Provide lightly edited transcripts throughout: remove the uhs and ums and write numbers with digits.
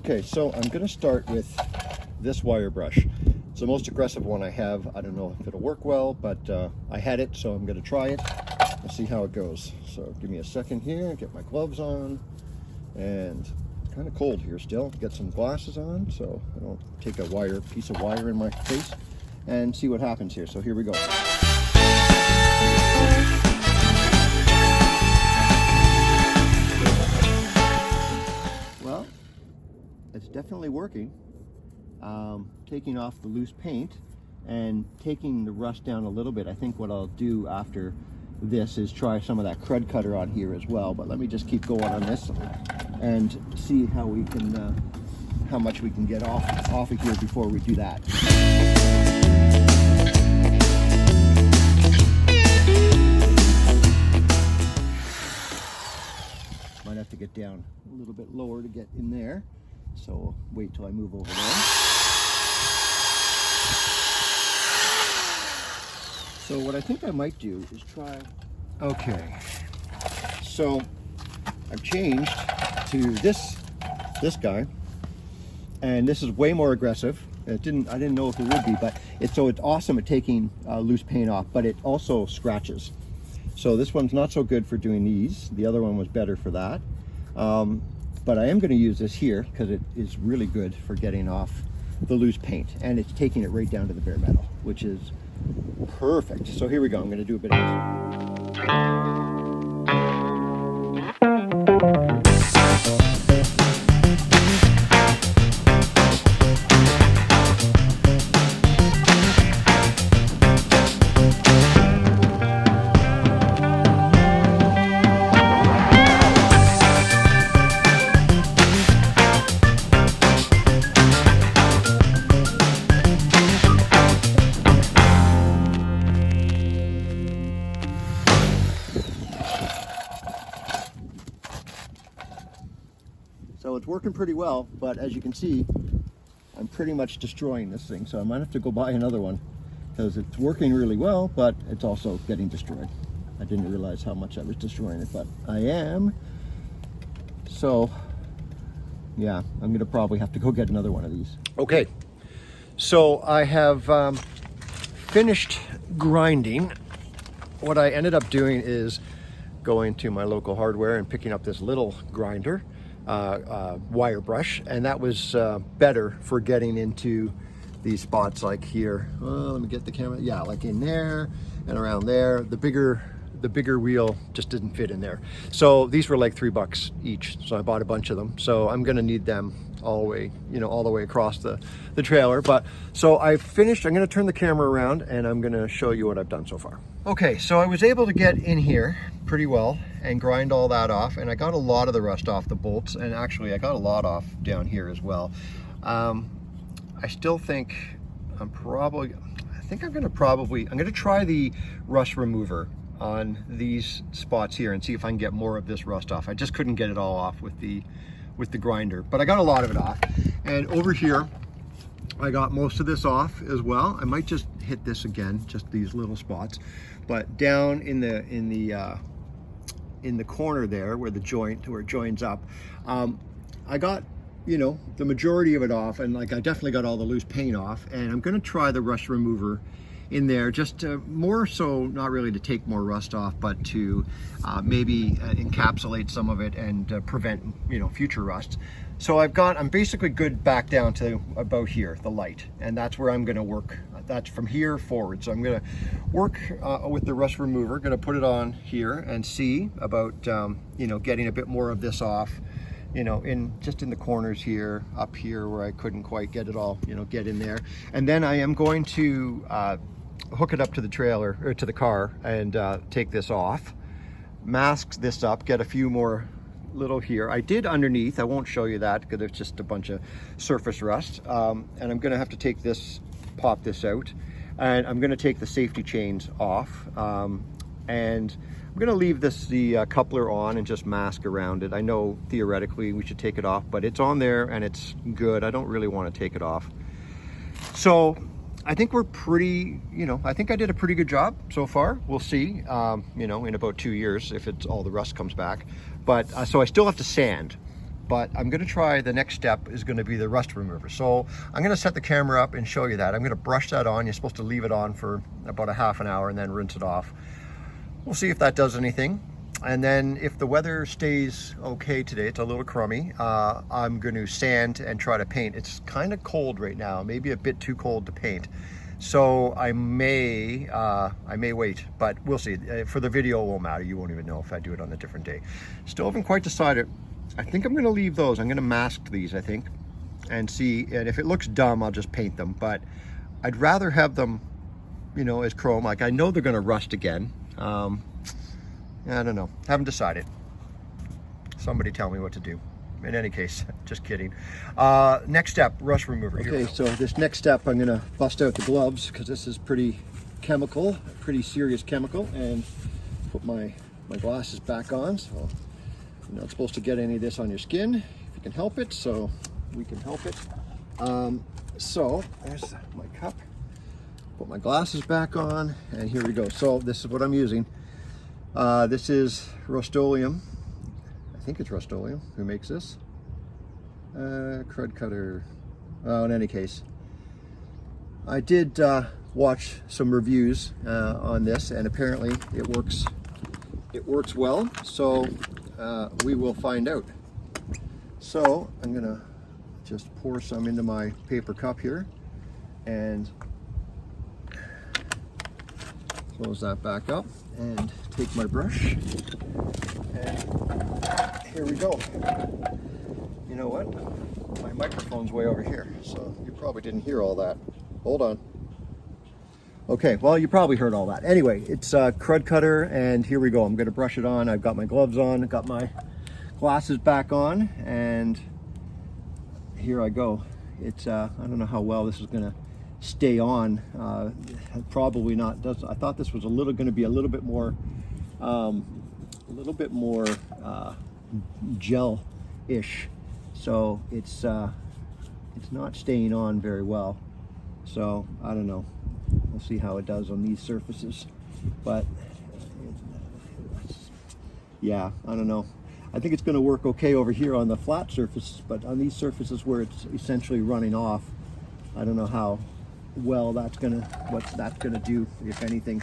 Okay, so I'm going to start with this wire brush. It's the most aggressive one I have. I don't know if it'll work well, but I had it, so I'm going to try it and see how it goes. So give me a second here, get my gloves on, and it's kind of cold here still. Get some glasses on so I don't take a piece of wire in my face, and see what happens here. So here we go. Well, it's definitely working. Taking off the loose paint and taking the rust down a little bit. I think what I'll do after this is try some of that crud cutter on here as well, but let me just keep going on this and see how we can how much we can get off of here before we do that. Might have to get down a little bit lower to get in there, so wait till I move over there. So what I think I might do is try, okay, so I've changed to this guy, and this is way more aggressive. I didn't know if it would be, but it's awesome at taking loose paint off, but it also scratches. So this one's not so good for doing these. The other one was better for that. But I am going to use this here because it is really good for getting off the loose paint, and it's taking it right down to the bare metal, which is perfect. So here we go. I'm going to do a bit of this. So it's working pretty well, but as you can see, I'm pretty much destroying this thing. So I might have to go buy another one because it's working really well, but it's also getting destroyed. I didn't realize how much I was destroying it, but I am. So yeah, I'm gonna probably have to go get another one of these. Okay, so I have finished grinding. What I ended up doing is going to my local hardware and picking up this little grinder. Wire brush, and that was better for getting into these spots like here. Let me get the camera. Yeah, like in there and around there. The bigger wheel just didn't fit in there. So these were like $3 each. So I bought a bunch of them. So I'm gonna need them all the way, all the way across the trailer. But so I finished. I'm gonna turn the camera around and I'm gonna show you what I've done so far. Okay, so I was able to get in here pretty well and grind all that off, and I got a lot of the rust off the bolts, and actually I got a lot off down here as well. I still think I'm gonna try the rust remover on these spots here and see if I can get more of this rust off. I just couldn't get it all off with the grinder, but I got a lot of it off. And over here I got most of this off as well. I might just hit this again, just these little spots, but down in the corner there where it joins up, I got the majority of it off, and like I definitely got all the loose paint off, and I'm going to try the rust remover in there, just more so not really to take more rust off, but to maybe encapsulate some of it and prevent future rust. So I'm basically good back down to about here, the light, and that's where I'm going to work. That's from here forward. So I'm going to work with the rust remover, going to put it on here and see about getting a bit more of this off, just in the corners here, up here where I couldn't quite get it all, get in there. And then I am going to hook it up to the trailer or to the car and take this off, mask this up, get a few more little here. I did underneath. I won't show you that because it's just a bunch of surface rust. And I'm going to have to pop this out, and I'm going to take the safety chains off. And I'm going to leave the coupler on and just mask around it. I know theoretically we should take it off, but it's on there and it's good. I don't really want to take it off. So I think we're pretty, I think I did a pretty good job so far. We'll see, in about 2 years if all the rust comes back. But so I still have to sand, but I'm going to try, the next step is going to be the rust remover. So I'm going to set the camera up and show you that. I'm going to brush that on. You're supposed to leave it on for about a half an hour and then rinse it off. We'll see if that does anything. And then if the weather stays okay today, it's a little crummy, I'm going to sand and try to paint. It's kind of cold right now, maybe a bit too cold to paint. So I may wait, but we'll see. For the video, it won't matter. You won't even know if I do it on a different day. Still haven't quite decided. I think I'm going to leave those. I'm going to mask these, I think, and see. And if it looks dumb, I'll just paint them. But I'd rather have them, you know, as chrome. Like, I know they're going to rust again. I don't know. Haven't decided. Somebody tell me what to do. In any case, just kidding. Next step, rust remover. Okay, so this next step, I'm gonna bust out the gloves because this is pretty chemical, pretty serious chemical, and put my glasses back on. So you're not supposed to get any of this on your skin if you can help it. So we can help it. So there's my cup. Put my glasses back on, and here we go. So this is what I'm using. This is Rust-Oleum. I think it's Rust-Oleum who makes this. Crud cutter. Oh, in any case, I did watch some reviews on this, and apparently it works. It works well. So we will find out. So I'm gonna just pour some into my paper cup here, and close that back up, and take my brush. And here we go. You know what? My microphone's way over here, so you probably didn't hear all that. Hold on. Okay, well, you probably heard all that. Anyway, it's a crud cutter, and here we go. I'm going to brush it on. I've got my gloves on, I've got my glasses back on, and here I go. It's I don't know how well this is going to stay on. Probably not. I thought this was going to be a little bit more gel-ish, so it's not staying on very well. So I don't know. We'll see how it does on these surfaces, but yeah, I don't know. I think it's going to work okay over here on the flat surfaces, but on these surfaces where it's essentially running off, I don't know how well what's that's gonna do, if anything.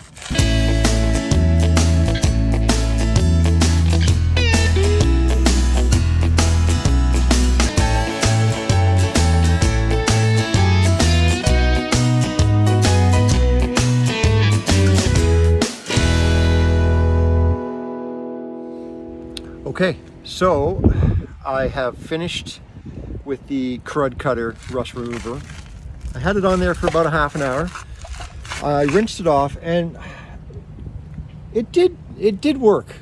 Okay, so I have finished with the crud cutter rust remover. I had it on there for about a half an hour. I rinsed it off, and it did work.